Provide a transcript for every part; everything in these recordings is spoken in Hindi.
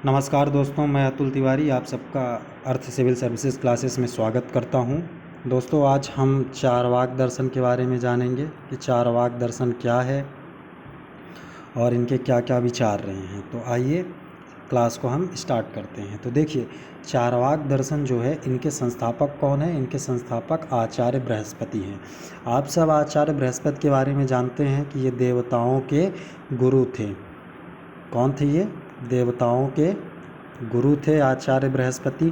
नमस्कार दोस्तों, मैं अतुल तिवारी आप सबका अर्थ सिविल सर्विसेज क्लासेस में स्वागत करता हूं। दोस्तों, आज हम चारवाक दर्शन के बारे में जानेंगे कि चारवाक दर्शन क्या है और इनके क्या क्या विचार रहे हैं। तो आइए क्लास को हम स्टार्ट करते हैं। तो देखिए, चारवाक दर्शन जो है, इनके संस्थापक कौन है? इनके संस्थापक आचार्य बृहस्पति हैं। आप सब आचार्य बृहस्पति के बारे में जानते हैं कि ये देवताओं के गुरु थे। कौन थे ये? देवताओं के गुरु थे आचार्य बृहस्पति।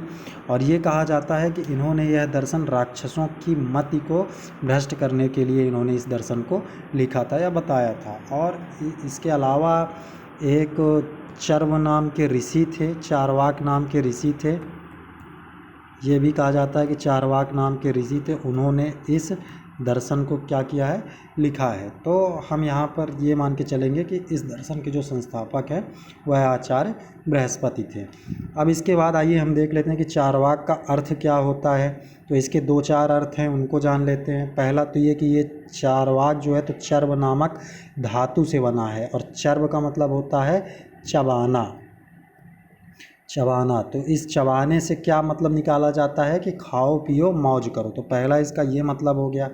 और ये कहा जाता है कि इन्होंने यह दर्शन राक्षसों की मति को भ्रष्ट करने के लिए इन्होंने इस दर्शन को लिखा था या बताया था। और इसके अलावा एक चर्व नाम के ऋषि थे, चारवाक नाम के ऋषि थे। ये भी कहा जाता है कि चारवाक नाम के ऋषि थे, उन्होंने इस दर्शन को क्या किया है? लिखा है। तो हम यहाँ पर ये मान के चलेंगे कि इस दर्शन के जो संस्थापक हैं वह आचार्य बृहस्पति थे। अब इसके बाद आइए हम देख लेते हैं कि चारवाक का अर्थ क्या होता है। तो इसके दो चार अर्थ हैं, उनको जान लेते हैं। पहला तो ये कि ये चारवाक जो है तो चर्व नामक धातु से बना है, और चर्व का मतलब होता है चबाना। चबाना, तो इस चबाने से क्या मतलब निकाला जाता है कि खाओ पियो मौज करो। तो पहला इसका ये मतलब हो गया।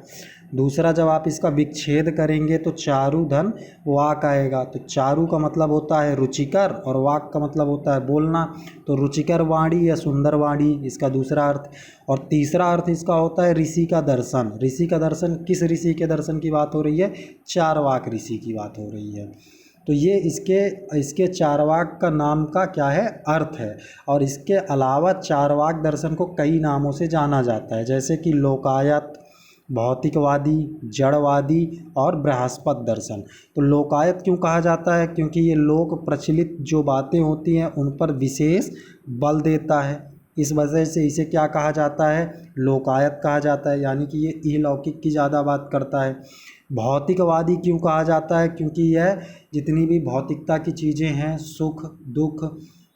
दूसरा, जब आप इसका विच्छेद करेंगे तो चारु धन वाक आएगा। तो चारु का मतलब होता है रुचिकर और वाक का मतलब होता है बोलना। तो रुचिकर वाणी या सुंदर वाणी इसका दूसरा अर्थ। और तीसरा अर्थ इसका होता है ऋषि का दर्शन। ऋषि का दर्शन, किस ऋषि के दर्शन की बात हो रही है? चारवाक ऋषि की बात हो रही है। तो ये इसके चारवाक का नाम का क्या है? अर्थ है। और इसके अलावा चारवाक दर्शन को कई नामों से जाना जाता है, जैसे कि लोकायत, भौतिकवादी, जड़वादी और बृहस्पति दर्शन। तो लोकायत क्यों कहा जाता है? क्योंकि ये लोक प्रचलित जो बातें होती हैं उन पर विशेष बल देता है। इस वजह से इसे क्या कहा जाता है? लोकायत कहा जाता है, यानी कि ये इहलौकिक की ज़्यादा बात करता है। भौतिकवादी क्यों कहा जाता है? क्योंकि यह जितनी भी भौतिकता की चीज़ें हैं, सुख दुख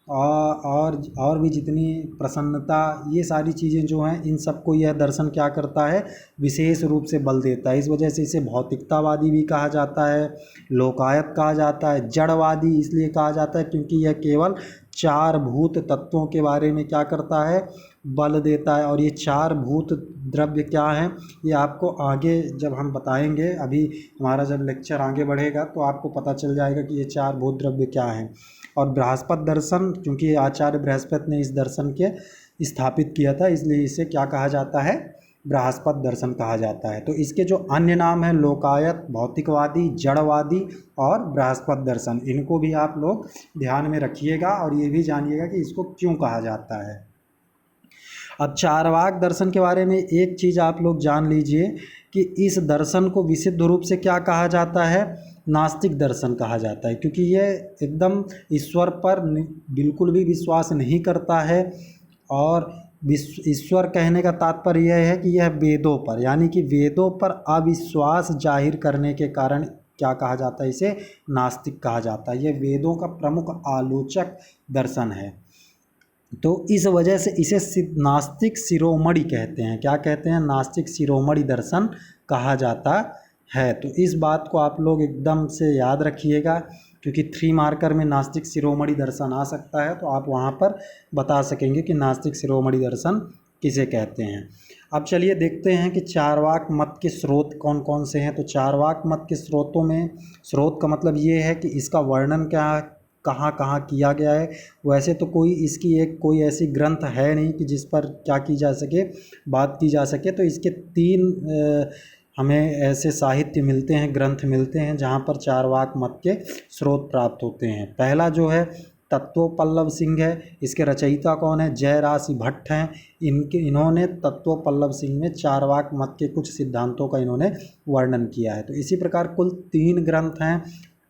और भी जितनी प्रसन्नता, ये सारी चीज़ें जो हैं, इन सबको यह दर्शन क्या करता है? विशेष रूप से बल देता है। इस वजह से इसे भौतिकतावादी भी कहा जाता है, लोकायत कहा जाता है। जड़वादी इसलिए कहा जाता है क्योंकि यह केवल चार भूत तत्वों के बारे में क्या करता है? बल देता है। और ये चार भूत द्रव्य क्या हैं, ये आपको आगे जब हम बताएंगे, अभी हमारा जब लेक्चर आगे बढ़ेगा तो आपको पता चल जाएगा कि ये चार भूत द्रव्य क्या हैं। और बृहस्पति दर्शन, क्योंकि आचार्य बृहस्पति ने इस दर्शन के स्थापित किया था, इसलिए इसे क्या कहा जाता है? बृहस्पति दर्शन कहा जाता है। तो इसके जो अन्य नाम हैं, लोकायत, भौतिकवादी, जड़वादी और बृहस्पति दर्शन, इनको भी आप लोग ध्यान में रखिएगा और ये भी जानिएगा कि इसको क्यों कहा जाता है। अब चारवाक दर्शन के बारे में एक चीज़ आप लोग जान लीजिए कि इस दर्शन को विशुद्ध रूप से क्या कहा जाता है? नास्तिक दर्शन कहा जाता है, क्योंकि ये एकदम ईश्वर पर बिल्कुल भी विश्वास नहीं करता है। और ईश्वर कहने का तात्पर्य यह है कि यह वेदों पर, यानी कि वेदों पर अविश्वास जाहिर करने के कारण क्या कहा जाता है? इसे नास्तिक कहा जाता है। यह वेदों का प्रमुख आलोचक दर्शन है। तो इस वजह से इसे नास्तिक शिरोमणि कहते हैं। क्या कहते हैं? नास्तिक शिरोमणि दर्शन कहा जाता है। तो इस बात को आप लोग एकदम से याद रखिएगा, क्योंकि 3 मार्कर में नास्तिक शिरोमणि दर्शन आ सकता है, तो आप वहाँ पर बता सकेंगे कि नास्तिक शिरोमणि दर्शन किसे कहते हैं। अब चलिए देखते हैं कि चारवाक मत के स्रोत कौन कौन से हैं। तो चारवाक मत के स्रोतों में, स्रोत का मतलब ये है कि इसका वर्णन क्या, कहाँ कहाँ किया गया है। वैसे तो कोई ऐसी ग्रंथ है नहीं कि जिस पर क्या की जा सके, बात की जा सके। तो इसके 3 हमें ऐसे साहित्य मिलते हैं, ग्रंथ मिलते हैं, जहाँ पर चारवाक मत के स्रोत प्राप्त होते हैं। पहला जो है तत्वपल्लव सिंह है। इसके रचयिता कौन है? जयराशि भट्ट हैं। इन्होंने तत्वपल्लव सिंह में चारवाक मत के कुछ सिद्धांतों का इन्होंने वर्णन किया है। तो इसी प्रकार कुल 3 ग्रंथ हैं।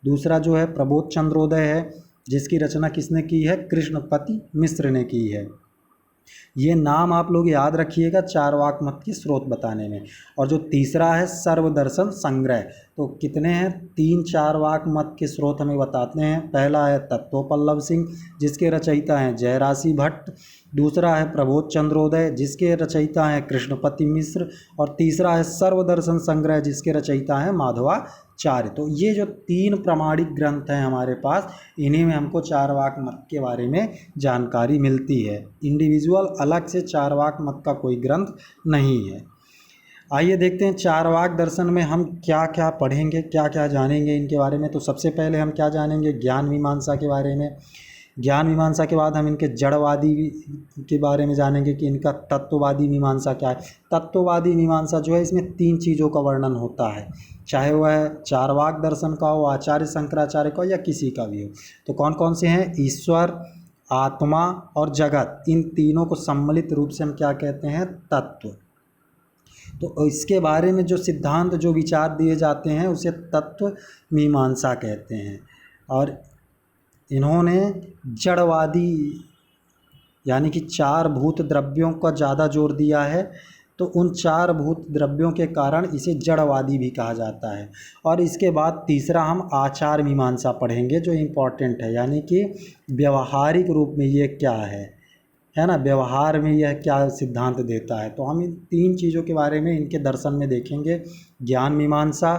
दूसरा जो है प्रबोध चंद्रोदय है, जिसकी रचना किसने की है? कृष्णपति मिश्र ने की है। ये नाम आप लोग याद रखिएगा चारवाक मत के स्रोत बताने में। और जो तीसरा है सर्वदर्शन संग्रह। तो कितने हैं, 3 चारवाक मत के स्रोत हमें बताते हैं। पहला है तत्वपल्लव सिंह, जिसके रचयिता हैं जयराशि भट्ट। दूसरा है प्रबोध चंद्रोदय, जिसके रचयिता हैं कृष्णपति मिश्र। और तीसरा है सर्वदर्शन संग्रह, जिसके रचयिता हैं माधवाचार्य। तो ये जो 3 प्रामाणिक ग्रंथ हैं हमारे पास, इन्हीं में हमको चारवाक मत के बारे में जानकारी मिलती है। इंडिविजुअल अलग से चारवाक मत का कोई ग्रंथ नहीं है। आइए देखते हैं चारवाक दर्शन में हम क्या क्या पढ़ेंगे, क्या क्या जानेंगे इनके बारे में। तो सबसे पहले हम क्या जानेंगे, ज्ञान मीमांसा के बारे में। ज्ञान मीमांसा के बाद हम इनके जड़वादी के बारे में जानेंगे कि इनका तत्ववादी मीमांसा क्या है। तत्ववादी मीमांसा जो है, इसमें 3 चीज़ों का वर्णन होता है, चाहे वह चारवाक दर्शन का हो, आचार्य शंकराचार्य का हो, या किसी का भी हो। तो कौन कौन से हैं, ईश्वर, आत्मा और जगत। इन तीनों को सम्मिलित रूप से हम क्या कहते हैं, तत्व। तो इसके बारे में जो सिद्धांत, जो विचार दिए जाते हैं, उसे तत्व मीमांसा कहते हैं। और इन्होंने जड़वादी यानी कि 4 भूत द्रव्यों का ज़्यादा जोर दिया है। तो उन 4 भूत द्रव्यों के कारण इसे जड़वादी भी कहा जाता है। और इसके बाद तीसरा हम आचार मीमांसा पढ़ेंगे, जो इम्पॉर्टेंट है, यानी कि व्यवहारिक रूप में ये क्या है ना, व्यवहार में यह क्या सिद्धांत देता है। तो हम इन 3 चीज़ों के बारे में इनके दर्शन में देखेंगे, ज्ञान मीमांसा,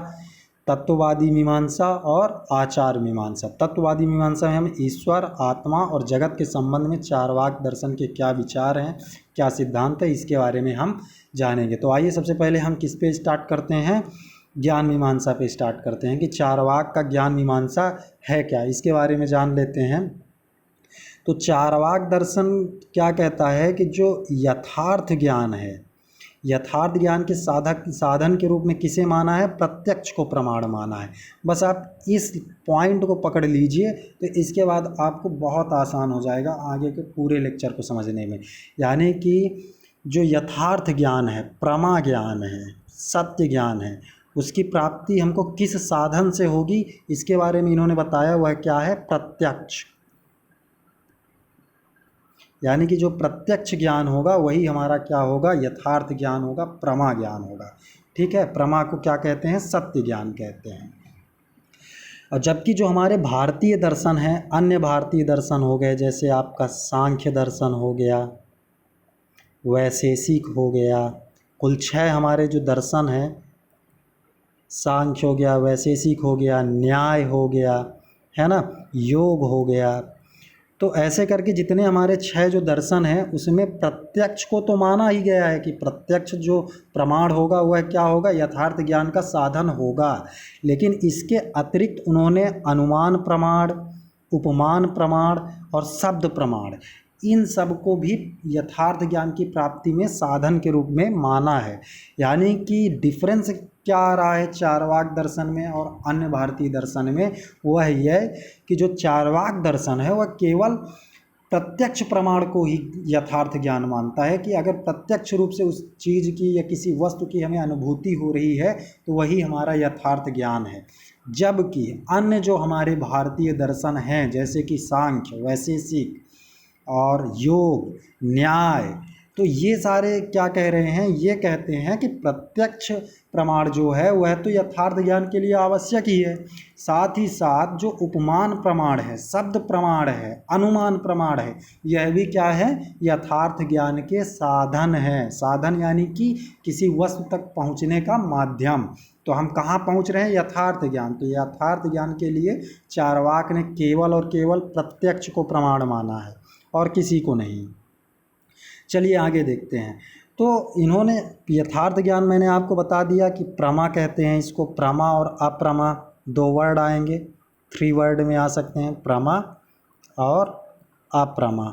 तत्ववादी मीमांसा और आचार मीमांसा। तत्ववादी मीमांसा में हम ईश्वर, आत्मा और जगत के संबंध में चारवाक दर्शन के क्या विचार हैं, क्या सिद्धांत है, इसके बारे में हम जानेंगे। तो आइए सबसे पहले हम किस पे स्टार्ट करते हैं, ज्ञान मीमांसा पे स्टार्ट करते हैं कि चारवाक का ज्ञान मीमांसा है क्या, इसके बारे में जान लेते हैं। तो चारवाक दर्शन क्या कहता है कि जो यथार्थ ज्ञान है, यथार्थ ज्ञान के साधन के रूप में किसे माना है, प्रत्यक्ष को प्रमाण माना है। बस आप इस पॉइंट को पकड़ लीजिए, तो इसके बाद आपको बहुत आसान हो जाएगा आगे के पूरे लेक्चर को समझने में। यानी कि जो यथार्थ ज्ञान है, प्रमा ज्ञान है, सत्य ज्ञान है, उसकी प्राप्ति हमको किस साधन से होगी, इसके बारे में इन्होंने बताया। वह क्या है, प्रत्यक्ष। यानी कि जो प्रत्यक्ष ज्ञान होगा वही हमारा क्या होगा, यथार्थ ज्ञान होगा, प्रमा ज्ञान होगा। ठीक है, प्रमा को क्या कहते हैं, सत्य ज्ञान कहते हैं। और जबकि जो हमारे भारतीय दर्शन हैं, अन्य भारतीय दर्शन हो गए, जैसे आपका सांख्य दर्शन हो गया, वैशेषिक हो गया, कुल 6 हमारे जो दर्शन हैं, सांख्य हो गया, वैशेषिक हो गया, न्याय हो गया, है ना, योग हो गया। तो ऐसे करके जितने हमारे 6 जो दर्शन हैं, उसमें प्रत्यक्ष को तो माना ही गया है कि प्रत्यक्ष जो प्रमाण होगा वह क्या होगा, यथार्थ ज्ञान का साधन होगा। लेकिन इसके अतिरिक्त उन्होंने अनुमान प्रमाण, उपमान प्रमाण और शब्द प्रमाण, इन सब को भी यथार्थ ज्ञान की प्राप्ति में साधन के रूप में माना है। यानी कि डिफरेंस क्या आ रहा है चारवाक दर्शन में और अन्य भारतीय दर्शन में, वह यह कि जो चारवाक दर्शन है वह केवल प्रत्यक्ष प्रमाण को ही यथार्थ ज्ञान मानता है, कि अगर प्रत्यक्ष रूप से उस चीज़ की या किसी वस्तु की हमें अनुभूति हो रही है तो वही हमारा यथार्थ ज्ञान है। जबकि अन्य जो हमारे भारतीय दर्शन हैं, जैसे कि सांख्य, वैशेषिक और योग, न्याय, तो ये सारे क्या कह रहे हैं, ये कहते हैं कि प्रत्यक्ष प्रमाण जो है वह तो यथार्थ ज्ञान के लिए आवश्यक ही है, साथ ही साथ जो उपमान प्रमाण है, शब्द प्रमाण है, अनुमान प्रमाण है, यह भी क्या है, यथार्थ ज्ञान के साधन है। साधन यानी कि किसी वस्तु तक पहुँचने का माध्यम। तो हम कहाँ पहुँच रहे हैं, यथार्थ ज्ञान। तो यथार्थ ज्ञान के लिए चारवाक ने केवल और केवल प्रत्यक्ष को प्रमाण माना है और किसी को नहीं। चलिए आगे देखते हैं। तो इन्होंने यथार्थ ज्ञान, मैंने आपको बता दिया कि प्रमा कहते हैं इसको, प्रमा और अप्रमा 2 वर्ड आएंगे, 3 वर्ड में आ सकते हैं, प्रमा और अप्रमा।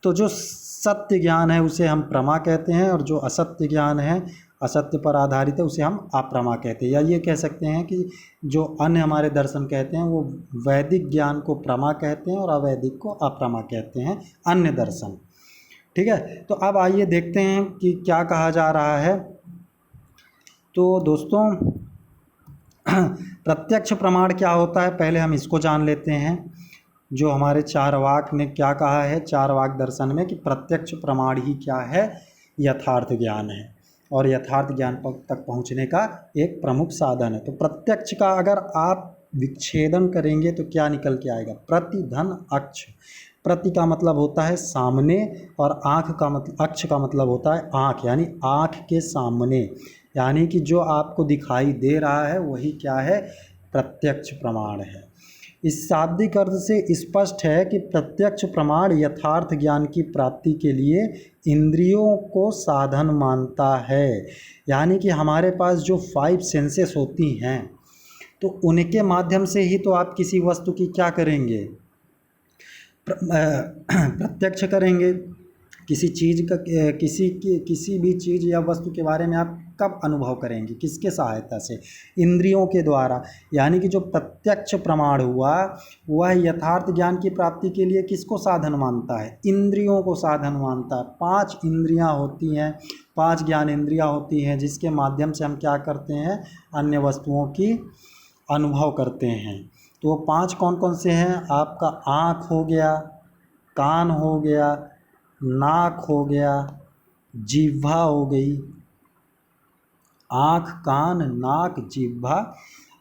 तो जो सत्य ज्ञान है उसे हम प्रमा कहते हैं, और जो असत्य ज्ञान है, असत्य पर आधारित है, उसे हम अप्रमा कहते हैं। या ये कह सकते हैं कि जो अन्य हमारे दर्शन कहते हैं वो वैदिक ज्ञान को प्रमा कहते हैं और अवैदिक को अप्रमा कहते हैं, अन्य दर्शन। ठीक है, तो अब आइए देखते हैं कि क्या कहा जा रहा है। तो दोस्तों प्रत्यक्ष प्रमाण क्या होता है, पहले हम इसको जान लेते हैं। जो हमारे चारवाक ने क्या कहा है चारवाक दर्शन में, कि प्रत्यक्ष प्रमाण ही क्या है, यथार्थ ज्ञान है। और यथार्थ ज्ञान तक पहुँचने का एक प्रमुख साधन है। तो प्रत्यक्ष का अगर आप विच्छेदन करेंगे तो क्या निकल के आएगा? प्रति धन अक्ष। प्रति का मतलब होता है सामने और आँख का मतलब, अक्ष का मतलब होता है आँख, यानी आँख के सामने, यानी कि जो आपको दिखाई दे रहा है वही क्या है? प्रत्यक्ष प्रमाण है। इस शाब्दिक अर्थ से स्पष्ट है कि प्रत्यक्ष प्रमाण यथार्थ ज्ञान की प्राप्ति के लिए इंद्रियों को साधन मानता है। यानी कि हमारे पास जो 5 सेंसेस होती हैं तो उनके माध्यम से ही तो आप किसी वस्तु की क्या करेंगे? प्रत्यक्ष करेंगे। किसी चीज़ का, किसी भी चीज़ या वस्तु के बारे में आप कब अनुभव करेंगे? किसके सहायता से? इंद्रियों के द्वारा। यानी कि जो प्रत्यक्ष प्रमाण हुआ वह यथार्थ ज्ञान की प्राप्ति के लिए किसको साधन मानता है? इंद्रियों को साधन मानता है। 5 इंद्रियां होती हैं, 5 ज्ञान इंद्रियां होती हैं जिसके माध्यम से हम क्या करते हैं? अन्य वस्तुओं की अनुभव करते हैं। तो वो 5 कौन कौन से हैं? आपका आँख हो गया, कान हो गया, नाक हो गया, जिह्वा हो गई, आँख, कान, नाक, जिह्वा,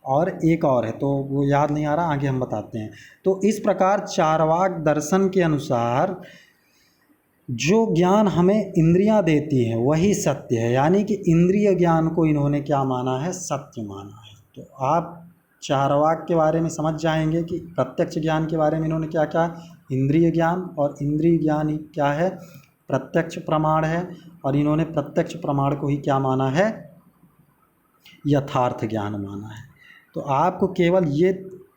और एक और है तो वो याद नहीं आ रहा, आगे हम बताते हैं। तो इस प्रकार चार्वाक दर्शन के अनुसार जो ज्ञान हमें इंद्रियां देती हैं वही सत्य है। यानी कि इंद्रिय ज्ञान को इन्होंने क्या माना है? सत्य माना है। तो आप चार्वाक के बारे में समझ जाएंगे कि प्रत्यक्ष ज्ञान के बारे में इन्होंने क्या कहा? इंद्रिय ज्ञान, और इंद्रिय ज्ञान ही क्या है? प्रत्यक्ष प्रमाण है। और इन्होंने प्रत्यक्ष प्रमाण को ही क्या माना है? यथार्थ ज्ञान माना है। तो आपको केवल ये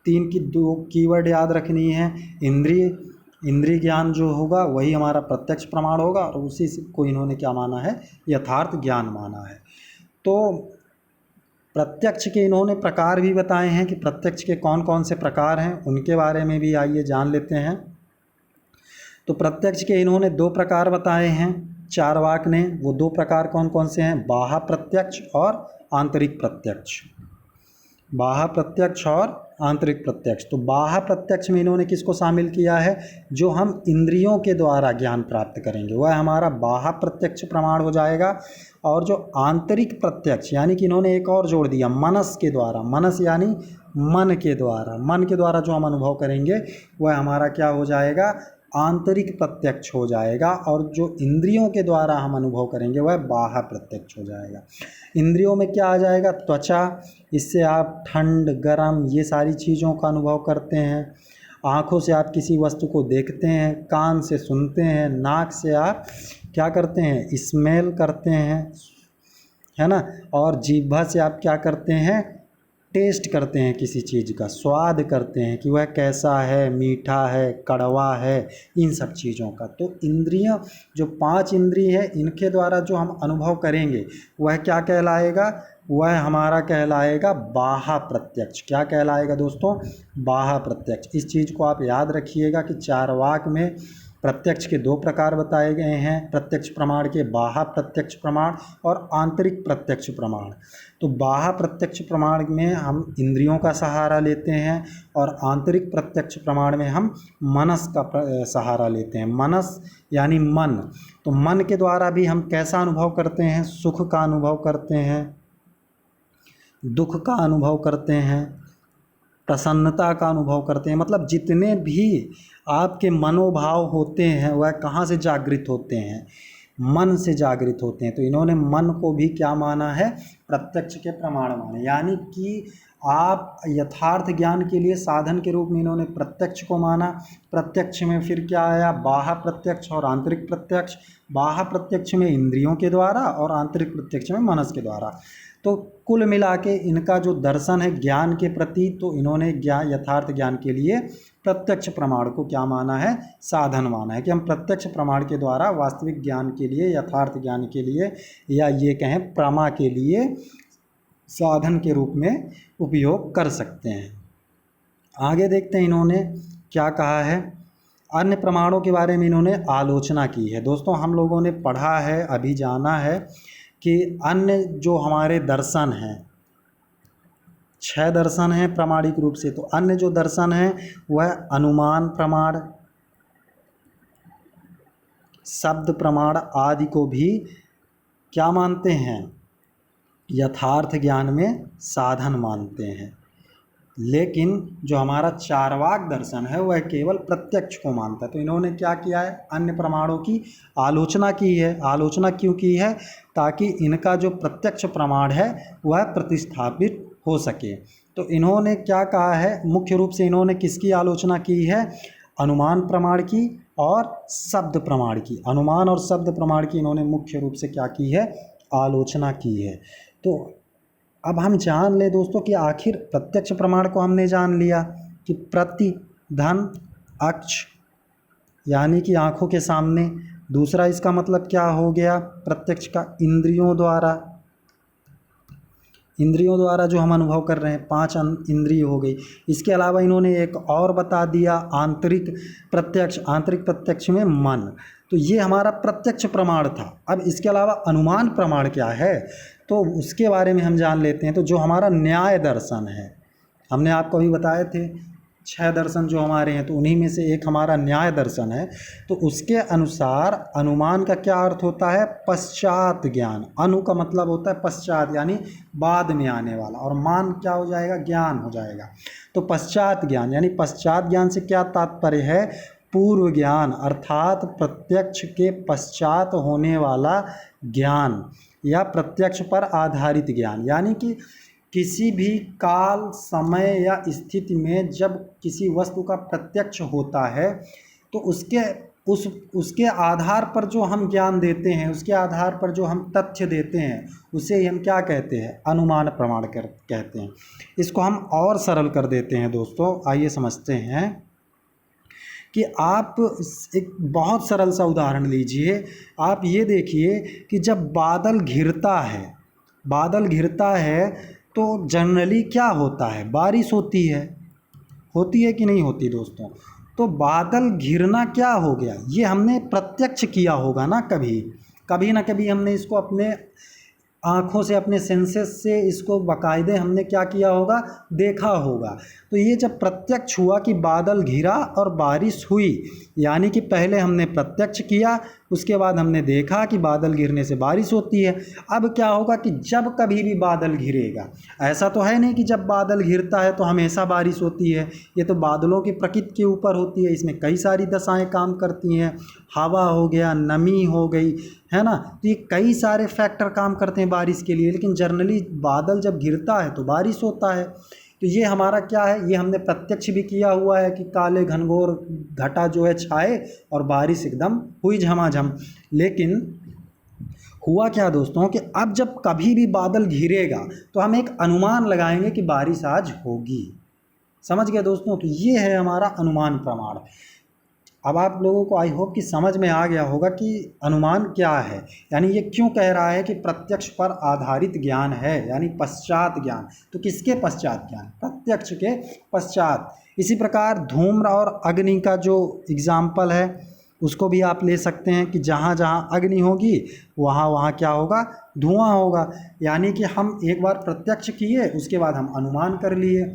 3 की 2 कीवर्ड याद रखनी है। इंद्रिय ज्ञान जो होगा वही हमारा प्रत्यक्ष प्रमाण होगा, और उसी को इन्होंने क्या माना है? यथार्थ ज्ञान माना है। तो प्रत्यक्ष के इन्होंने प्रकार भी बताए हैं कि प्रत्यक्ष के कौन कौन से प्रकार हैं, उनके बारे में भी आइए जान लेते हैं। तो प्रत्यक्ष के इन्होंने 2 प्रकार बताए हैं चार्वाक ने। वो 2 प्रकार कौन कौन से हैं? बाह्य प्रत्यक्ष और आंतरिक प्रत्यक्ष। बाह्य प्रत्यक्ष और आंतरिक प्रत्यक्ष। तो बाह्य प्रत्यक्ष में इन्होंने किसको शामिल किया है? जो हम इंद्रियों के द्वारा ज्ञान प्राप्त करेंगे वह हमारा बाह्य प्रत्यक्ष प्रमाण हो जाएगा। और जो आंतरिक प्रत्यक्ष, यानी कि इन्होंने एक और जोड़ दिया, मनस के द्वारा। मनस यानी मन के द्वारा, मन के द्वारा जो हम अनुभव करेंगे वह हमारा क्या हो जाएगा? आंतरिक प्रत्यक्ष हो जाएगा। और जो इंद्रियों के द्वारा हम अनुभव करेंगे वह बाह्य प्रत्यक्ष हो जाएगा। इंद्रियों में क्या आ जाएगा? त्वचा, इससे आप ठंड, गरम, ये सारी चीज़ों का अनुभव करते हैं। आँखों से आप किसी वस्तु को देखते हैं, कान से सुनते हैं, नाक से आप क्या करते हैं? स्मेल करते हैं, है ना। और जीभ से आप क्या करते हैं? टेस्ट करते हैं, किसी चीज़ का स्वाद करते हैं कि वह कैसा है, मीठा है, कड़वा है, इन सब चीज़ों का। तो इंद्रियां, जो 5 इंद्रिय है, इनके द्वारा जो हम अनुभव करेंगे वह क्या कहलाएगा? वह हमारा कहलाएगा बाह्य प्रत्यक्ष। क्या कहलाएगा दोस्तों? बाह्य प्रत्यक्ष। इस चीज़ को आप याद रखिएगा कि चार्वाक में प्रत्यक्ष के 2 प्रकार बताए गए हैं, प्रत्यक्ष प्रमाण के, बाह्य प्रत्यक्ष प्रमाण और आंतरिक प्रत्यक्ष प्रमाण। तो बाह्य प्रत्यक्ष प्रमाण में हम इंद्रियों का सहारा लेते हैं, और आंतरिक प्रत्यक्ष प्रमाण में हम मनस का सहारा लेते हैं। मनस यानी मन। तो मन के द्वारा भी हम कैसा अनुभव करते हैं? सुख का अनुभव करते हैं, दुख का अनुभव करते हैं, प्रसन्नता का अनुभव करते हैं। मतलब जितने भी आपके मनोभाव होते हैं वह कहाँ से जागृत होते हैं? मन से जागृत होते हैं। तो इन्होंने मन को भी क्या माना है? प्रत्यक्ष के प्रमाण माने। यानी कि आप यथार्थ ज्ञान के लिए साधन के रूप में इन्होंने प्रत्यक्ष को माना। प्रत्यक्ष में फिर क्या आया? बाह्य प्रत्यक्ष और आंतरिक प्रत्यक्ष। बाह्य प्रत्यक्ष में इंद्रियों के द्वारा और आंतरिक प्रत्यक्ष में मनस के द्वारा। तो कुल मिला के इनका जो दर्शन है ज्ञान के प्रति, तो इन्होंने यथार्थ ज्ञान के लिए प्रत्यक्ष प्रमाण को क्या माना है? साधन माना है कि हम प्रत्यक्ष प्रमाण के द्वारा वास्तविक ज्ञान के लिए, यथार्थ ज्ञान के लिए, या ये कहें प्रमा के लिए साधन के रूप में उपयोग कर सकते हैं। आगे देखते हैं इन्होंने क्या कहा है। अन्य प्रमाणों के बारे में इन्होंने आलोचना की है। दोस्तों हम लोगों ने पढ़ा है, अभी जाना है कि अन्य जो हमारे दर्शन हैं, 6 दर्शन हैं प्रामाणिक रूप से। तो अन्य जो दर्शन हैं वह अनुमान प्रमाण, शब्द प्रमाण आदि को भी क्या मानते हैं, यथार्थ ज्ञान में साधन मानते हैं। लेकिन जो हमारा चार्वाक दर्शन है वह केवल प्रत्यक्ष को मानता है। तो इन्होंने क्या किया है, अन्य प्रमाणों की आलोचना की है। आलोचना क्यों की है, ताकि इनका जो प्रत्यक्ष प्रमाण है वह प्रतिस्थापित हो सके। तो इन्होंने क्या कहा है, मुख्य रूप से इन्होंने किसकी आलोचना की है, अनुमान प्रमाण की और शब्द प्रमाण की। अनुमान और शब्द प्रमाण की इन्होंने मुख्य रूप से क्या की है, आलोचना की है। तो अब हम जान ले दोस्तों कि आखिर प्रत्यक्ष प्रमाण को हमने जान लिया कि प्रति, धन, अक्ष यानी कि आंखों के सामने। दूसरा इसका मतलब क्या हो गया प्रत्यक्ष का, इंद्रियों द्वारा। इंद्रियों द्वारा जो हम अनुभव कर रहे हैं, 5 इंद्रिय हो गई। इसके अलावा इन्होंने एक और बता दिया, आंतरिक प्रत्यक्ष। आंतरिक प्रत्यक्ष में मन। तो ये हमारा प्रत्यक्ष प्रमाण था। अब इसके अलावा अनुमान प्रमाण क्या है, तो उसके बारे में हम जान लेते हैं। तो जो हमारा न्याय दर्शन है, हमने आपको अभी बताए थे 6 दर्शन जो हमारे हैं, तो उन्हीं में से एक हमारा न्याय दर्शन है। तो उसके अनुसार अनुमान का क्या अर्थ होता है, पश्चात ज्ञान। अनु का मतलब होता है पश्चात, यानी बाद में आने वाला, और मान क्या हो जाएगा, ज्ञान हो जाएगा। तो पश्चात ज्ञान, यानी पश्चात ज्ञान से क्या तात्पर्य है, पूर्व ज्ञान, अर्थात प्रत्यक्ष के पश्चात होने वाला ज्ञान या प्रत्यक्ष पर आधारित ज्ञान। यानी कि किसी भी काल, समय या स्थिति में जब किसी वस्तु का प्रत्यक्ष होता है, तो उसके आधार पर जो हम ज्ञान देते हैं, उसके आधार पर जो हम तथ्य देते हैं, उसे ही हम क्या कहते हैं, अनुमान प्रमाण कहते हैं। इसको हम और सरल कर देते हैं दोस्तों, आइए समझते हैं कि आप एक बहुत सरल सा उदाहरण लीजिए। आप ये देखिए कि जब बादल घिरता है तो जनरली क्या होता है, बारिश होती है कि नहीं होती दोस्तों। तो बादल घिरना क्या हो गया, ये हमने प्रत्यक्ष किया होगा ना, कभी ना कभी हमने इसको अपने आँखों से, अपने सेंसेस से इसको बाकायदे हमने क्या किया होगा, देखा होगा। तो ये जब प्रत्यक्ष हुआ कि बादल घिरा और बारिश हुई, यानी कि पहले हमने प्रत्यक्ष किया, उसके बाद हमने देखा कि बादल घिरने से बारिश होती है। अब क्या होगा कि जब कभी भी बादल घिरेगा, ऐसा तो है नहीं कि जब बादल घिरता है तो हमेशा बारिश होती है। ये तो बादलों की प्रकृति के ऊपर होती है, इसमें कई सारी दशाएं काम करती हैं। हवा हो गया, नमी हो गई, है ना। तो ये कई सारे फैक्टर काम करते हैं बारिश के लिए, लेकिन जनरली बादल जब घिरता है तो बारिश होता है। तो ये हमारा क्या है, ये हमने प्रत्यक्ष भी किया हुआ है कि काले घनघोर घटा जो है छाए और बारिश एकदम हुई झमाझम। लेकिन हुआ क्या दोस्तों कि अब जब कभी भी बादल घिरेगा तो हम एक अनुमान लगाएंगे कि बारिश आज होगी। समझ गए दोस्तों। तो ये है हमारा अनुमान प्रमाण। अब आप लोगों को आई होप कि समझ में आ गया होगा कि अनुमान क्या है, यानी ये क्यों कह रहा है कि प्रत्यक्ष पर आधारित ज्ञान है, यानी पश्चात ज्ञान। तो किसके पश्चात ज्ञान, प्रत्यक्ष के पश्चात। इसी प्रकार धूम्र और अग्नि का जो एग्जाम्पल है उसको भी आप ले सकते हैं कि जहाँ जहाँ अग्नि होगी वहाँ वहाँ क्या होगा, धुआं होगा। यानी कि हम एक बार प्रत्यक्ष किए, उसके बाद हम अनुमान कर लिए।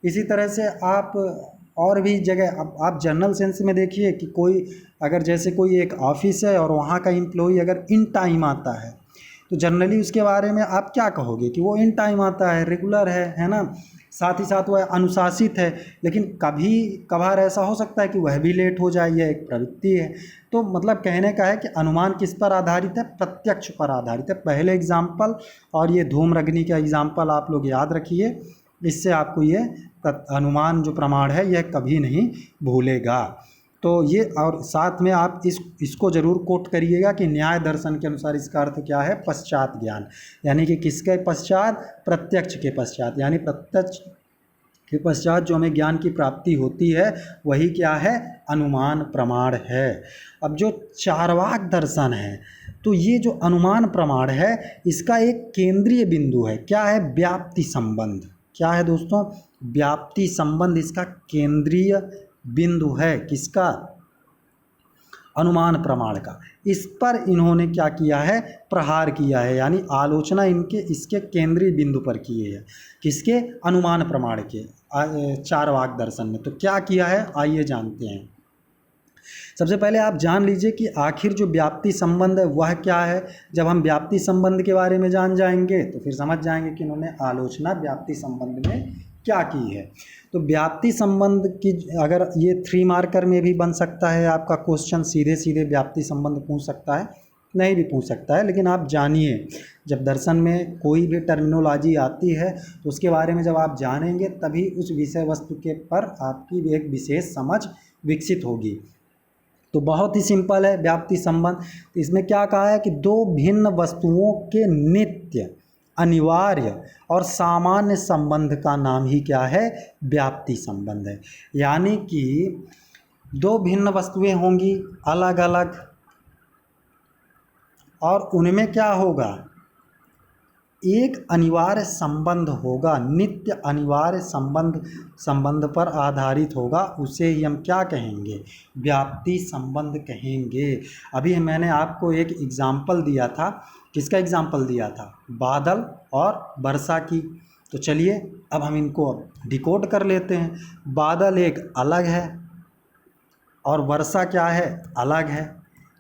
इसी तरह से आप और भी जगह, अब आप जनरल सेंस में देखिए कि कोई अगर जैसे कोई एक ऑफिस है और वहाँ का एम्प्लॉई अगर इन टाइम आता है, तो जनरली उसके बारे में आप क्या कहोगे कि वो इन टाइम आता है, रेगुलर है ना। साथ ही साथ वह अनुशासित है। लेकिन कभी कभार ऐसा हो सकता है कि वह भी लेट हो जाए, यह एक प्रवृत्ति है। तो मतलब कहने का है कि अनुमान किस पर आधारित है, प्रत्यक्ष पर आधारित है। पहले एग्जाम्पल और ये धूम्रअग्नि का एग्जाम्पल आप लोग याद रखिए, इससे आपको ये अनुमान जो प्रमाण है यह कभी नहीं भूलेगा। तो ये, और साथ में आप इसको ज़रूर कोट करिएगा कि न्याय दर्शन के अनुसार इसका अर्थ क्या है, पश्चात ज्ञान। यानी कि किसके पश्चात, प्रत्यक्ष के पश्चात। यानी प्रत्यक्ष के पश्चात जो हमें ज्ञान की प्राप्ति होती है वही क्या है, अनुमान प्रमाण है। अब जो चार्वाक दर्शन है, तो ये जो अनुमान प्रमाण है इसका एक केंद्रीय बिंदु है, क्या है, व्याप्ति संबंध। क्या है दोस्तों, व्याप्ति संबंध इसका केंद्रीय बिंदु है। किसका, अनुमान प्रमाण का। इस पर इन्होंने क्या किया है, प्रहार किया है, यानी आलोचना इसके केंद्रीय बिंदु पर की है। किसके, अनुमान प्रमाण के चार्वाक दर्शन में। तो क्या किया है, आइए जानते हैं। सबसे पहले आप जान लीजिए कि आखिर जो व्याप्ति संबंध है वह क्या है। जब हम व्याप्ति संबंध के बारे में जान जाएंगे तो फिर समझ जाएंगे कि इन्होंने आलोचना व्याप्ति संबंध में क्या की है। तो व्याप्ति संबंध की अगर ये 3 मार्कर में भी बन सकता है आपका क्वेश्चन, सीधे सीधे व्याप्ति संबंध पूछ सकता है, नहीं भी पूछ सकता है, लेकिन आप जानिए जब दर्शन में कोई भी टर्मिनोलॉजी आती है तो उसके बारे में जब आप जानेंगे तभी उस विषय वस्तु के पर आपकी एक विशेष समझ विकसित होगी। तो बहुत ही सिंपल है व्याप्ति संबंध। तो इसमें क्या कहा है कि दो भिन्न वस्तुओं के नित्य, अनिवार्य और सामान्य संबंध का नाम ही क्या है, व्याप्ति संबंध है। यानी कि दो भिन्न वस्तुएं होंगी अलग अलग, और उनमें क्या होगा, एक अनिवार्य संबंध होगा, नित्य अनिवार्य संबंध पर आधारित होगा, उसे ही हम क्या कहेंगे, व्याप्ति संबंध कहेंगे। अभी मैंने आपको एक एग्जाम्पल दिया था, किसका एग्जाम्पल दिया था, बादल और वर्षा की। तो चलिए अब हम इनको डिकोड कर लेते हैं। बादल एक अलग है और वर्षा क्या है, अलग है,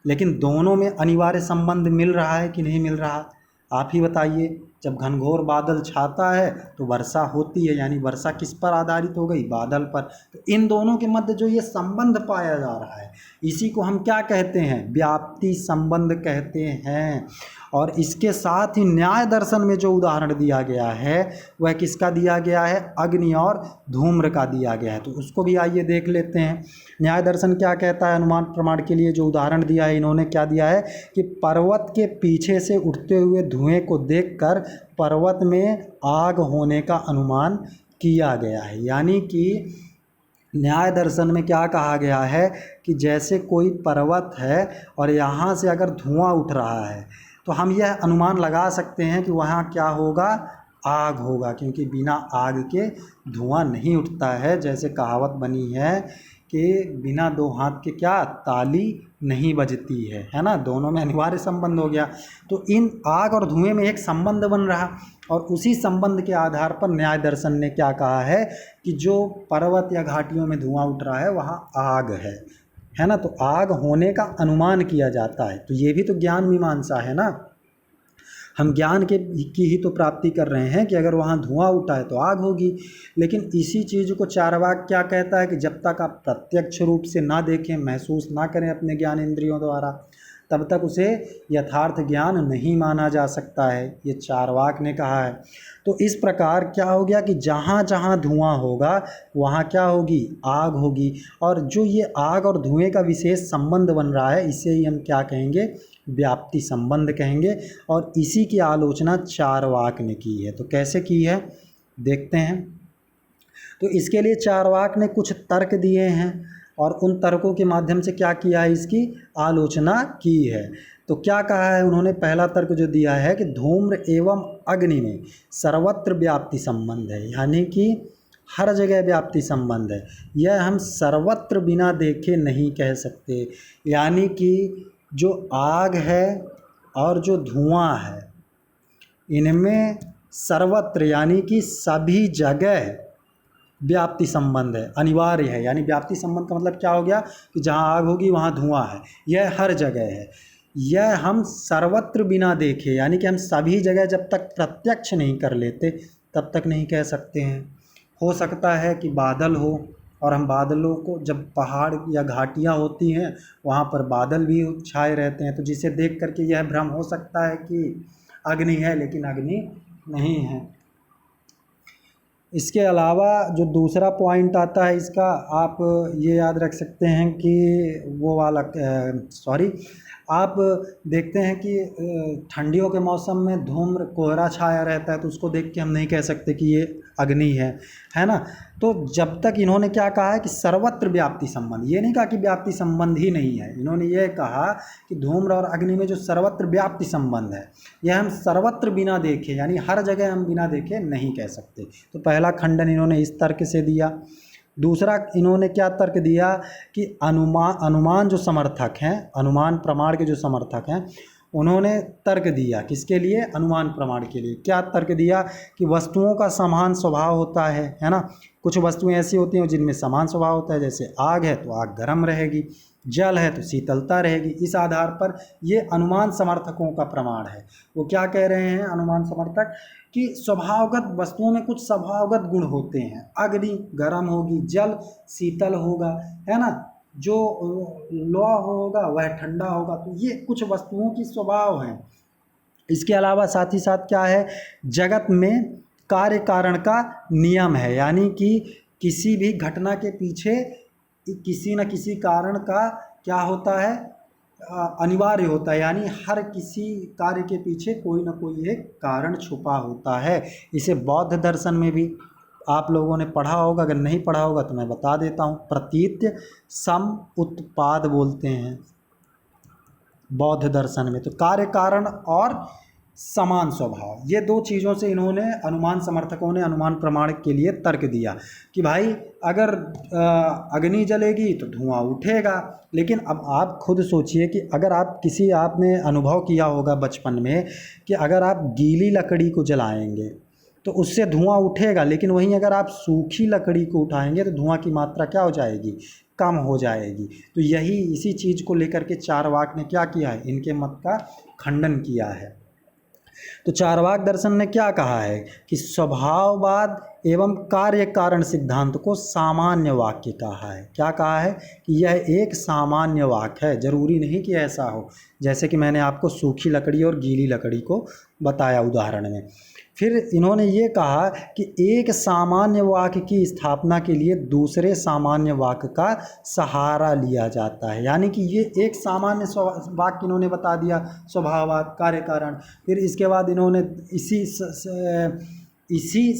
लेकिन दोनों में अनिवार्य संबंध मिल रहा है कि नहीं मिल रहा, आप ही बताइए। जब घनघोर बादल छाता है तो वर्षा होती है, यानी वर्षा किस पर आधारित हो गई, बादल पर। तो इन दोनों के मध्य जो ये संबंध पाया जा रहा है इसी को हम क्या कहते हैं, व्याप्ति संबंध कहते हैं। और इसके साथ ही न्याय दर्शन में जो उदाहरण दिया गया है वह किसका दिया गया है, अग्नि और धूम्र का दिया गया है। तो उसको भी आइए देख लेते हैं। न्याय दर्शन क्या कहता है, अनुमान प्रमाण के लिए जो उदाहरण दिया है इन्होंने क्या दिया है कि पर्वत के पीछे से उठते हुए धुएं को देखकर पर्वत में आग होने का अनुमान किया गया है। यानी कि न्याय दर्शन में क्या कहा गया है कि जैसे कोई पर्वत है और यहाँ से अगर धुआं उठ रहा है तो हम यह अनुमान लगा सकते हैं कि वहाँ क्या होगा, आग होगा, क्योंकि बिना आग के धुआं नहीं उठता है। जैसे कहावत बनी है कि बिना दो हाथ के क्या ताली नहीं बजती है ना। दोनों में अनिवार्य संबंध हो गया। तो इन आग और धुएं में एक संबंध बन रहा, और उसी संबंध के आधार पर न्याय दर्शन ने क्या कहा है कि जो पर्वत या घाटियों में धुआं उठ रहा है वहाँ आग है ना। तो आग होने का अनुमान किया जाता है। तो ये भी तो ज्ञान मीमांसा है ना, हम ज्ञान की ही तो प्राप्ति कर रहे हैं कि अगर वहाँ धुआं उठा है तो आग होगी। लेकिन इसी चीज़ को चारवाक क्या कहता है कि जब तक आप प्रत्यक्ष रूप से ना देखें, महसूस ना करें अपने ज्ञान इंद्रियों द्वारा, तब तक उसे यथार्थ ज्ञान नहीं माना जा सकता है, ये चारवाक ने कहा है। तो इस प्रकार क्या हो गया कि जहाँ जहाँ धुआं होगा वहाँ क्या होगी, आग होगी। और जो ये आग और धुएं का विशेष संबंध बन रहा है इसे ही हम क्या कहेंगे, व्याप्ति संबंध कहेंगे। और इसी की आलोचना चारवाक ने की है। तो कैसे की है देखते हैं। तो इसके लिए चारवाक ने कुछ तर्क दिए हैं और उन तर्कों के माध्यम से क्या किया है, इसकी आलोचना की है। तो क्या कहा है उन्होंने, पहला तर्क जो दिया है कि धूम्र एवं अग्नि में सर्वत्र व्याप्ति संबंध है, यानी कि हर जगह व्याप्ति संबंध है। यह हम सर्वत्र बिना देखे नहीं कह सकते। यानी कि जो आग है और जो धुआं है इनमें सर्वत्र यानी कि सभी जगह व्याप्ति संबंध है, अनिवार्य है। यानी व्याप्ति संबंध का मतलब क्या हो गया कि जहाँ आग होगी वहाँ धुआं है, यह हर जगह है। यह हम सर्वत्र बिना देखे, यानी कि हम सभी जगह जब तक प्रत्यक्ष नहीं कर लेते तब तक नहीं कह सकते हैं। हो सकता है कि बादल हो और हम बादलों को, जब पहाड़ या घाटियाँ होती हैं वहाँ पर बादल भी छाए रहते हैं, तो जिसे देख करके यह भ्रम हो सकता है कि अग्नि है, लेकिन अग्नि नहीं है। इसके अलावा जो दूसरा पॉइंट आता है इसका, आप ये याद रख सकते हैं कि वो वाला आप देखते हैं कि ठंडियों के मौसम में धूम्र कोहरा छाया रहता है, तो उसको देख के हम नहीं कह सकते कि ये अग्नि है ना। तो जब तक इन्होंने क्या कहा है कि सर्वत्र व्याप्ति संबंध, ये नहीं कहा कि व्याप्ति संबंध ही नहीं है, इन्होंने ये कहा कि धूम्र और अग्नि में जो सर्वत्र व्याप्ति संबंध है यह हम सर्वत्र बिना देखे, यानी हर जगह हम बिना देखे नहीं कह सकते। तो पहला खंडन इन्होंने इस तर्क से दिया। दूसरा इन्होंने क्या तर्क दिया कि अनुमान जो समर्थक हैं, अनुमान प्रमाण के जो समर्थक हैं उन्होंने तर्क दिया किसके लिए, अनुमान प्रमाण के लिए। क्या तर्क दिया कि वस्तुओं का समान स्वभाव होता है ना। कुछ वस्तुएं ऐसी होती हैं जिनमें समान स्वभाव होता है, जैसे आग है तो आग गर्म रहेगी, जल है तो शीतलता रहेगी। इस आधार पर ये अनुमान समर्थकों का प्रमाण है। वो क्या कह रहे हैं अनुमान समर्थक कि स्वभावगत वस्तुओं में कुछ स्वभावगत गुण होते हैं, अग्नि गर्म होगी, जल शीतल होगा, है ना, जो लोहा होगा वह ठंडा होगा। तो ये कुछ वस्तुओं की स्वभाव हैं। इसके अलावा साथ ही साथ क्या है, जगत में कार्य कारण का नियम है, यानी कि किसी भी घटना के पीछे किसी न किसी कारण का क्या होता है, अनिवार्य होता है, यानी हर किसी कार्य के पीछे कोई ना कोई एक कारण छुपा होता है। इसे बौद्ध दर्शन में भी आप लोगों ने पढ़ा होगा, अगर नहीं पढ़ा होगा तो मैं बता देता हूँ। प्रतीत्य सम उत्पाद बोलते हैं बौद्ध दर्शन में। तो कार्य कारण और समान स्वभाव, ये दो चीज़ों से इन्होंने अनुमान समर्थकों ने अनुमान प्रमाण के लिए तर्क दिया कि भाई अगर अग्नि जलेगी तो धुआं उठेगा। लेकिन अब आप खुद सोचिए कि अगर आपने अनुभव किया होगा बचपन में कि अगर आप गीली लकड़ी को जलाएंगे तो उससे धुआं उठेगा, लेकिन वहीं अगर आप सूखी लकड़ी को उठाएंगे तो धुआं की मात्रा क्या हो जाएगी, कम हो जाएगी। तो यही इसी चीज़ को लेकर के चारवाक ने क्या किया है, इनके मत का खंडन किया है। तो चारवाक दर्शन ने क्या कहा है कि स्वभाववाद एवं कार्य कारण सिद्धांत को सामान्य वाक्य कहा है। क्या कहा है कि यह एक सामान्य वाक्य है, जरूरी नहीं कि ऐसा हो, जैसे कि मैंने आपको सूखी लकड़ी और गीली लकड़ी को बताया उदाहरण में। फिर इन्होंने ये कहा कि एक सामान्य वाक्य की स्थापना के लिए दूसरे सामान्य वाक्य का सहारा लिया जाता है, यानी कि ये एक सामान्य वाक्य इन्होंने बता दिया, स्वभाववाद कार्य कारण। फिर इसके बाद इन्होंने इसी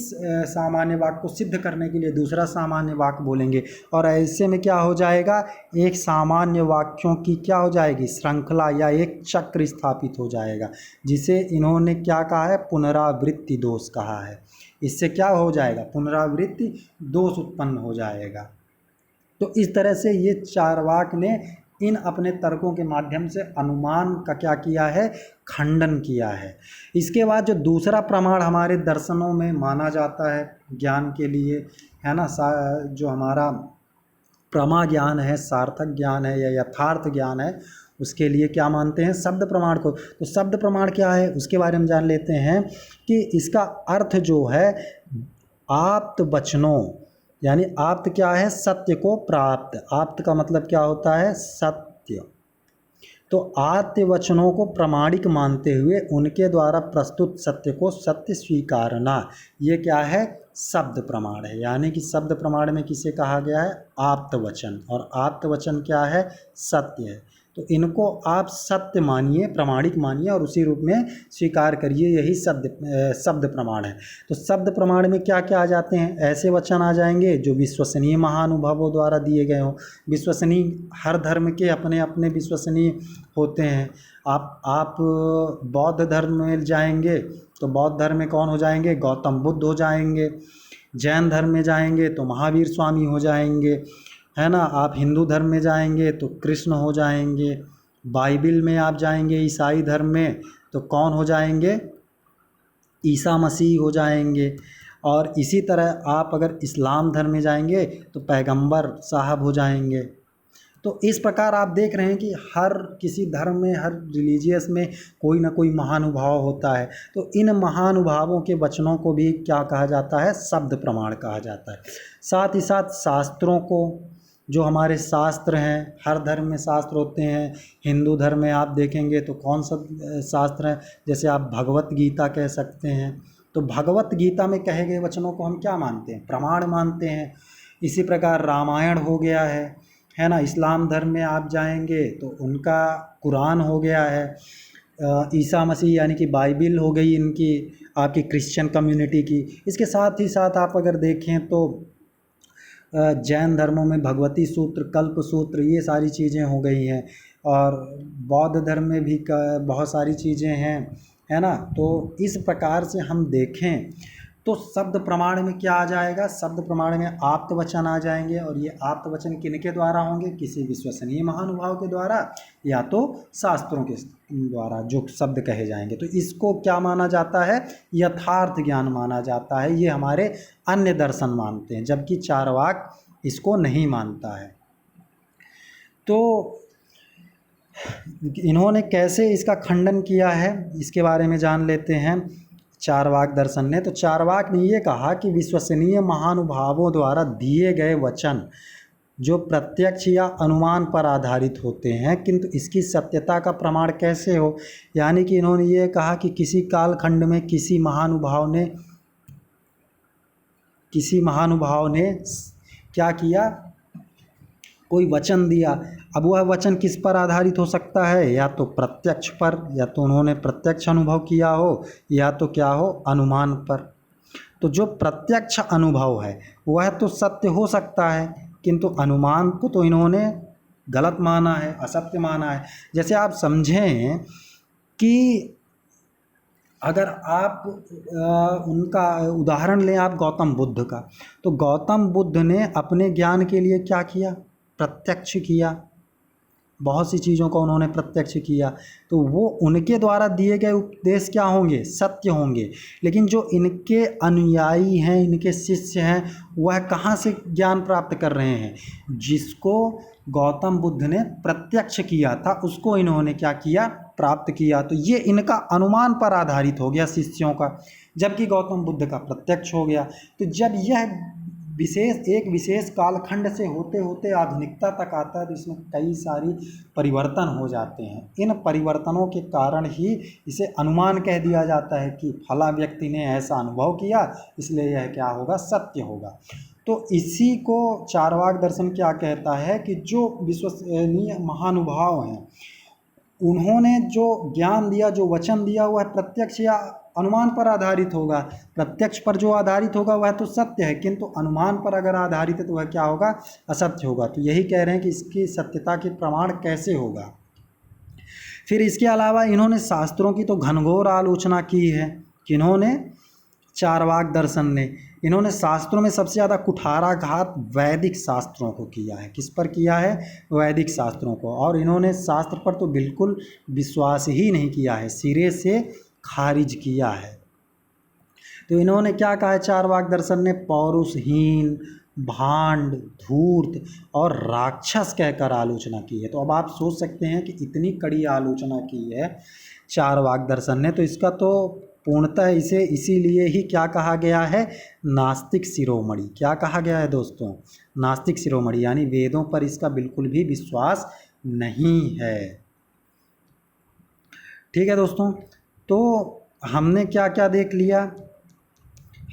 सामान्य वाक्य को सिद्ध करने के लिए दूसरा सामान्य वाक्य बोलेंगे, और ऐसे में क्या हो जाएगा, एक सामान्य वाक्यों की क्या हो जाएगी, श्रृंखला या एक चक्र स्थापित हो जाएगा, जिसे इन्होंने क्या कहा है, पुनरावृत्ति दोष कहा है। इससे क्या हो जाएगा, पुनरावृत्ति दोष उत्पन्न हो जाएगा। तो इस तरह से ये चारवाक ने इन अपने तर्कों के माध्यम से अनुमान का क्या किया है, खंडन किया है। इसके बाद जो दूसरा प्रमाण हमारे दर्शनों में माना जाता है ज्ञान के लिए, है ना, जो हमारा प्रमा ज्ञान है, सार्थक ज्ञान है या यथार्थ ज्ञान है, उसके लिए क्या मानते हैं, शब्द प्रमाण को। तो शब्द प्रमाण क्या है उसके बारे में जान लेते हैं कि इसका अर्थ जो है आप्त वचनों, यानी आप्त क्या है, सत्य को प्राप्त। आप्त का मतलब क्या होता है, सत्य। तो आप्त वचनों को प्रामाणिक मानते हुए उनके द्वारा प्रस्तुत सत्य को सत्य स्वीकारना, ये क्या है, शब्द प्रमाण है। यानी कि शब्द प्रमाण में किसे कहा गया है, आप्त वचन, और आप्त वचन क्या है, सत्य है। तो इनको आप सत्य मानिए, प्रामाणिक मानिए और उसी रूप में स्वीकार करिए, यही शब्द प्रमाण है। तो शब्द प्रमाण में क्या क्या आ जाते हैं, ऐसे वचन आ जाएंगे जो विश्वसनीय महानुभावों द्वारा दिए गए हों। विश्वसनीय, हर धर्म के अपने अपने विश्वसनीय होते हैं। आप बौद्ध धर्म में जाएंगे तो बौद्ध धर्म में कौन हो जाएंगे, गौतम बुद्ध हो जाएंगे। जैन धर्म में जाएंगे तो महावीर स्वामी हो जाएंगे, है ना। आप हिंदू धर्म में जाएंगे तो कृष्ण हो जाएंगे। बाइबिल में आप जाएंगे ईसाई धर्म में तो कौन हो जाएंगे, ईसा मसीह हो जाएंगे। और इसी तरह आप अगर इस्लाम धर्म में जाएंगे तो पैगंबर साहब हो जाएंगे। तो इस प्रकार आप देख रहे हैं कि हर किसी धर्म में, हर रिलीजियस में कोई ना कोई महानुभाव होता है। तो इन महानुभावों के वचनों को भी क्या कहा जाता है, शब्द प्रमाण कहा जाता है। साथ ही साथ शास्त्रों को, जो हमारे शास्त्र हैं, हर धर्म में शास्त्र होते हैं। हिंदू धर्म में आप देखेंगे तो कौन सा शास्त्र है, जैसे आप भगवत गीता कह सकते हैं। तो भगवत गीता में कहे गए वचनों को हम क्या मानते हैं, प्रमाण मानते हैं। इसी प्रकार रामायण हो गया है ना। इस्लाम धर्म में आप जाएंगे तो उनका कुरान हो गया है। ईसा मसीह यानी कि बाइबिल हो गई इनकी, आपकी क्रिश्चियन कम्युनिटी की। इसके साथ ही साथ आप अगर देखें तो जैन धर्मों में भगवती सूत्र, कल्प सूत्र, ये सारी चीज़ें हो गई हैं। और बौद्ध धर्म में भी बहुत सारी चीज़ें हैं, है ना। तो इस प्रकार से हम देखें तो शब्द प्रमाण में क्या आ जाएगा, शब्द प्रमाण में आप्त वचन आ जाएंगे, और ये आप्त वचन किनके द्वारा होंगे, किसी विश्वसनीय महानुभाव के द्वारा या तो शास्त्रों के द्वारा जो शब्द कहे जाएंगे। तो इसको क्या माना जाता है, यथार्थ ज्ञान माना जाता है। ये हमारे अन्य दर्शन मानते हैं, जबकि चार्वाक इसको नहीं मानता है। तो इन्होंने कैसे इसका खंडन किया है इसके बारे में जान लेते हैं चार्वाक दर्शन ने। तो चार्वाक ने ये कहा कि विश्वसनीय महानुभावों द्वारा दिए गए वचन जो प्रत्यक्ष या अनुमान पर आधारित होते हैं, किंतु इसकी सत्यता का प्रमाण कैसे हो। यानी कि इन्होंने ये कहा कि किसी कालखंड में किसी महानुभाव ने क्या किया, कोई वचन दिया। अब वह वचन किस पर आधारित हो सकता है, या तो प्रत्यक्ष पर, या तो उन्होंने प्रत्यक्ष अनुभव किया हो, या तो क्या हो, अनुमान पर। तो जो प्रत्यक्ष अनुभव है वह तो सत्य हो सकता है, किंतु अनुमान को तो इन्होंने गलत माना है, असत्य माना है। जैसे आप समझें कि अगर आप उनका उदाहरण लें, आप गौतम बुद्ध का, तो गौतम बुद्ध ने अपने ज्ञान के लिए क्या किया, प्रत्यक्ष किया। बहुत सी चीज़ों को उन्होंने प्रत्यक्ष किया, तो वो उनके द्वारा दिए गए उपदेश क्या होंगे, सत्य होंगे। लेकिन जो इनके अनुयायी हैं, इनके शिष्य हैं, वह कहाँ से ज्ञान प्राप्त कर रहे हैं, जिसको गौतम बुद्ध ने प्रत्यक्ष किया था उसको इन्होंने क्या किया, प्राप्त किया। तो ये इनका अनुमान पर आधारित हो गया शिष्यों का, जबकि गौतम बुद्ध का प्रत्यक्ष हो गया। तो जब यह एक विशेष कालखंड से होते होते आधुनिकता तक आता है, तो इसमें कई सारी परिवर्तन हो जाते हैं। इन परिवर्तनों के कारण ही इसे अनुमान कह दिया जाता है कि फला व्यक्ति ने ऐसा अनुभव किया, इसलिए यह क्या होगा, सत्य होगा। तो इसी को चार्वाक दर्शन क्या कहता है कि जो विश्वसनीय महानुभाव हैं, उन्होंने जो ज्ञान दिया, जो वचन दिया, वह प्रत्यक्ष या अनुमान पर आधारित होगा। प्रत्यक्ष पर जो आधारित होगा वह तो सत्य है, किंतु अनुमान पर अगर आधारित है तो वह क्या होगा, असत्य होगा। तो यही कह रहे हैं कि इसकी सत्यता के प्रमाण कैसे होगा। फिर इसके अलावा इन्होंने शास्त्रों की तो घनघोर आलोचना की है। किन्होंने, चार्वाक दर्शन ने। इन्होंने शास्त्रों में सबसे ज़्यादा कुठाराघात वैदिक शास्त्रों को किया है। किस पर किया है, वैदिक शास्त्रों को। और इन्होंने शास्त्र पर तो बिल्कुल विश्वास ही नहीं किया है, सिरे से खारिज किया है। तो इन्होंने क्या कहा है चार्वाक दर्शन ने, पौरुषहीन, भांड, धूर्त और राक्षस कहकर आलोचना की है। तो अब आप सोच सकते हैं कि इतनी कड़ी आलोचना की है चार्वाक दर्शन ने, तो इसका तो पूर्णतः इसे इसीलिए ही क्या कहा गया है, नास्तिक शिरोमणि। क्या कहा गया है दोस्तों, नास्तिक शिरोमणि, यानी वेदों पर इसका बिल्कुल भी विश्वास नहीं है। ठीक है दोस्तों, तो हमने क्या क्या देख लिया,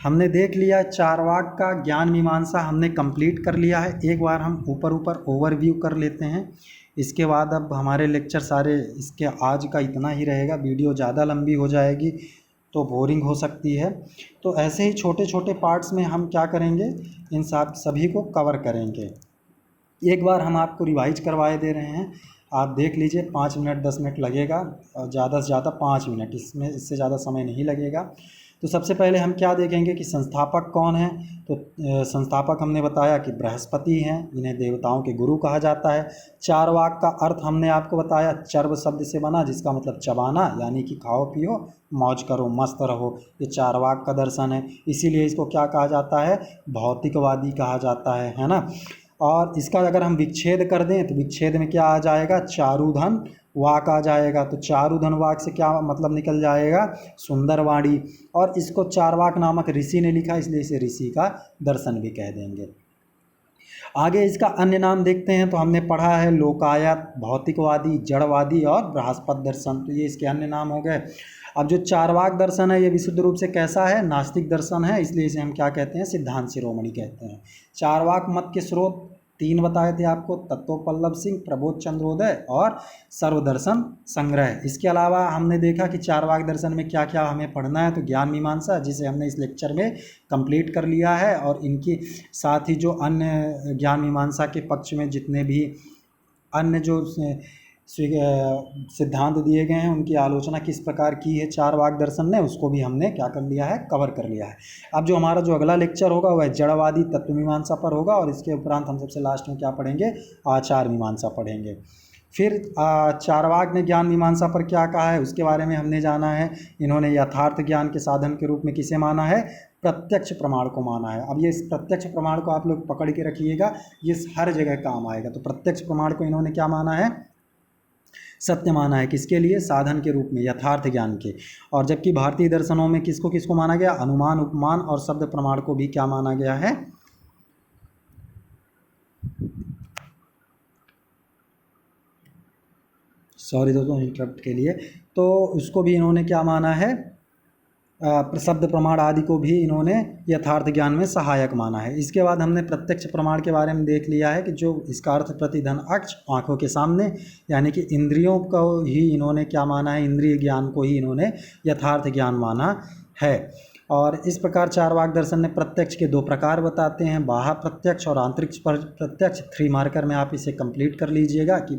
हमने देख लिया चार्वाक का ज्ञान मीमांसा हमने कंप्लीट कर लिया है। एक बार हम ऊपर ओवरव्यू कर लेते हैं, इसके बाद अब हमारे लेक्चर सारे इसके आज का इतना ही रहेगा। वीडियो ज़्यादा लंबी हो जाएगी तो बोरिंग हो सकती है। तो ऐसे ही छोटे छोटे पार्ट्स में हम क्या करेंगे, इन सभी को कवर करेंगे। एक बार हम आपको रिवाइज करवाए दे रहे हैं, आप देख लीजिए। 5 मिनट 10 मिनट लगेगा, और ज़्यादा से ज़्यादा 5 मिनट, इससे ज़्यादा समय नहीं लगेगा। तो सबसे पहले हम क्या देखेंगे कि संस्थापक कौन है। तो संस्थापक हमने बताया कि बृहस्पति हैं, इन्हें देवताओं के गुरु कहा जाता है। चार्वाक का अर्थ हमने आपको बताया, चर्व शब्द से बना, जिसका मतलब चबाना, यानी कि खाओ पियो मौज करो मस्त रहो। ये चार्वाक का दर्शन है, इसीलिए इसको क्या कहा जाता है, भौतिकवादी कहा जाता है ना। और इसका अगर हम विच्छेद कर दें तो विच्छेद में क्या आ जाएगा, चारुधन वाक आ जाएगा। तो चारुधन वाक से क्या मतलब निकल जाएगा, सुंदर वाणी। और इसको चार्वाक नामक ऋषि ने लिखा, इसलिए इसे ऋषि का दर्शन भी कह देंगे। आगे इसका अन्य नाम देखते हैं, तो हमने पढ़ा है लोकायत, भौतिकवादी, जड़वादी और बृहस्पति दर्शन। तो ये इसके अन्य नाम हो गए। अब जो चार्वाक दर्शन है ये विशुद्ध रूप से कैसा है, नास्तिक दर्शन है, इसलिए इसे हम क्या कहते हैं, सिद्धांत शिरोमणि कहते हैं। चार्वाक मत के स्रोत 3 बताए थे आपको, तत्वपल्लव सिंह, प्रबोध चंद्रोदय और सर्वदर्शन संग्रह। इसके अलावा हमने देखा कि चार्वाक दर्शन में क्या क्या हमें पढ़ना है। तो ज्ञान मीमांसा, जिसे हमने इस लेक्चर में कंप्लीट कर लिया है, और इनके साथ ही जो अन्य ज्ञान मीमांसा के पक्ष में जितने भी अन्य जो सिद्धांत दिए गए हैं, उनकी आलोचना किस प्रकार की है चारवाक दर्शन ने, उसको भी हमने क्या कर लिया है, कवर कर लिया है। अब जो हमारा जो अगला लेक्चर होगा वह जड़वादी तत्वमीमांसा पर होगा, और इसके उपरांत हम सबसे लास्ट में क्या पढ़ेंगे, आचार मीमांसा पढ़ेंगे। फिर चारवाक ने ज्ञान मीमांसा पर क्या कहा है उसके बारे में हमने जाना है। इन्होंने यथार्थ ज्ञान के साधन के रूप में किसे माना है, प्रत्यक्ष प्रमाण को माना है। अब ये इस प्रत्यक्ष प्रमाण को आप लोग पकड़ के रखिएगा, ये हर जगह काम आएगा। तो प्रत्यक्ष प्रमाण को इन्होंने क्या माना है, सत्य माना है, किसके लिए, साधन के रूप में, यथार्थ ज्ञान के। और जबकि भारतीय दर्शनों में किसको किसको माना गया, अनुमान, उपमान और शब्द प्रमाण को भी क्या माना गया है, सॉरी दोस्तों इंटरप्ट के लिए, तो उसको भी इन्होंने क्या माना है, शब्द प्रमाण आदि को भी इन्होंने यथार्थ ज्ञान में सहायक माना है। इसके बाद हमने प्रत्यक्ष प्रमाण के बारे में देख लिया है कि जो इसका अर्थ प्रतिधन अक्ष, आंखों के सामने, यानी कि इंद्रियों को ही इन्होंने क्या माना है, इंद्रिय ज्ञान को ही इन्होंने यथार्थ ज्ञान माना है। और इस प्रकार चारवाक दर्शन ने प्रत्यक्ष के दो प्रकार बताते हैं, बाह्य प्रत्यक्ष और आंतरिक प्रत्यक्ष। 3 मार्कर में आप इसे कंप्लीट कर लीजिएगा कि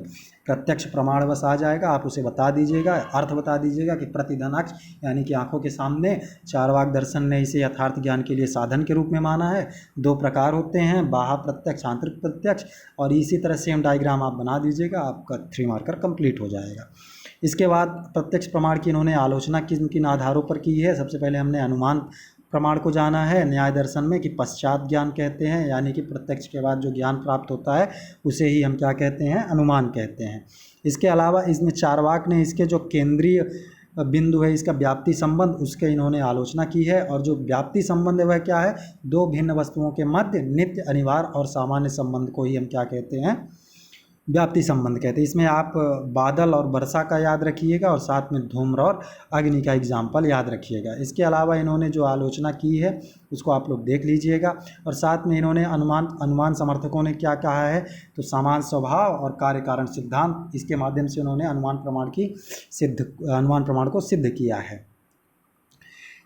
प्रत्यक्ष प्रमाण बस आ जाएगा, आप उसे बता दीजिएगा, अर्थ बता दीजिएगा कि प्रतिधन अक्ष यानी कि आंखों के सामने, चारवाक दर्शन ने इसे यथार्थ ज्ञान के लिए साधन के रूप में माना है। 2 प्रकार होते हैं, बाह्य प्रत्यक्ष, आंतरिक प्रत्यक्ष, और इसी तरह सेम डायग्राम आप बना दीजिएगा, आपका 3 मार्कर कंप्लीट हो जाएगा। इसके बाद प्रत्यक्ष प्रमाण की इन्होंने आलोचना किन किन आधारों पर की है। सबसे पहले हमने अनुमान प्रमाण को जाना है न्याय दर्शन में कि पश्चात ज्ञान कहते हैं, यानी कि प्रत्यक्ष के बाद जो ज्ञान प्राप्त होता है उसे ही हम क्या कहते हैं, अनुमान कहते हैं। इसके अलावा इसमें चारवाक ने इसके जो केंद्रीय बिंदु है, इसका व्याप्ति संबंध, उसके इन्होंने आलोचना की है। और जो व्याप्ति संबंध है वह क्या है, 2 भिन्न वस्तुओं के मध्य नित्य, अनिवार्य और सामान्य संबंध को ही हम क्या कहते हैं, व्याप्ति संबंध कहते हैं। इसमें आप बादल और वर्षा का याद रखिएगा, और साथ में धूम्र और अग्नि का एग्जाम्पल याद रखिएगा। इसके अलावा इन्होंने जो आलोचना की है उसको आप लोग देख लीजिएगा। और साथ में इन्होंने अनुमान समर्थकों ने क्या कहा है, तो समान स्वभाव और कार्य कारण सिद्धांत, इसके माध्यम से उन्होंने अनुमान प्रमाण को सिद्ध किया है।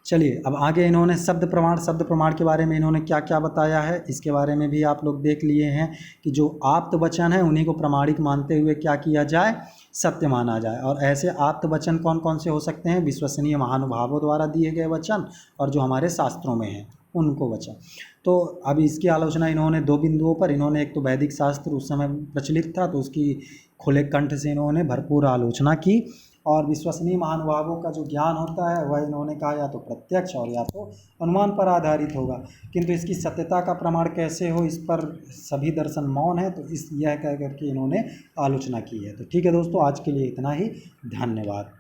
चलिए अब आगे इन्होंने शब्द प्रमाण के बारे में इन्होंने क्या क्या बताया है, इसके बारे में भी आप लोग देख लिए हैं कि जो आप्त वचन है उन्हीं को प्रमाणिक मानते हुए क्या किया जाए, सत्य माना जाए। और ऐसे आप्त वचन कौन कौन से हो सकते हैं, विश्वसनीय महानुभावों द्वारा दिए गए वचन, और जो हमारे शास्त्रों में हैं उनको वचन। तो अब इसकी आलोचना इन्होंने 2 बिंदुओं पर, इन्होंने एक तो वैदिक शास्त्र उस समय प्रचलित था तो उसकी खुले कंठ से इन्होंने भरपूर आलोचना की, और विश्वसनीय महानुभावों का जो ज्ञान होता है वह इन्होंने कहा या तो प्रत्यक्ष और या तो अनुमान पर आधारित होगा, किंतु इसकी सत्यता का प्रमाण कैसे हो इस पर सभी दर्शन मौन है। तो यह कह करके इन्होंने आलोचना की है। तो ठीक है दोस्तों, आज के लिए इतना ही, धन्यवाद।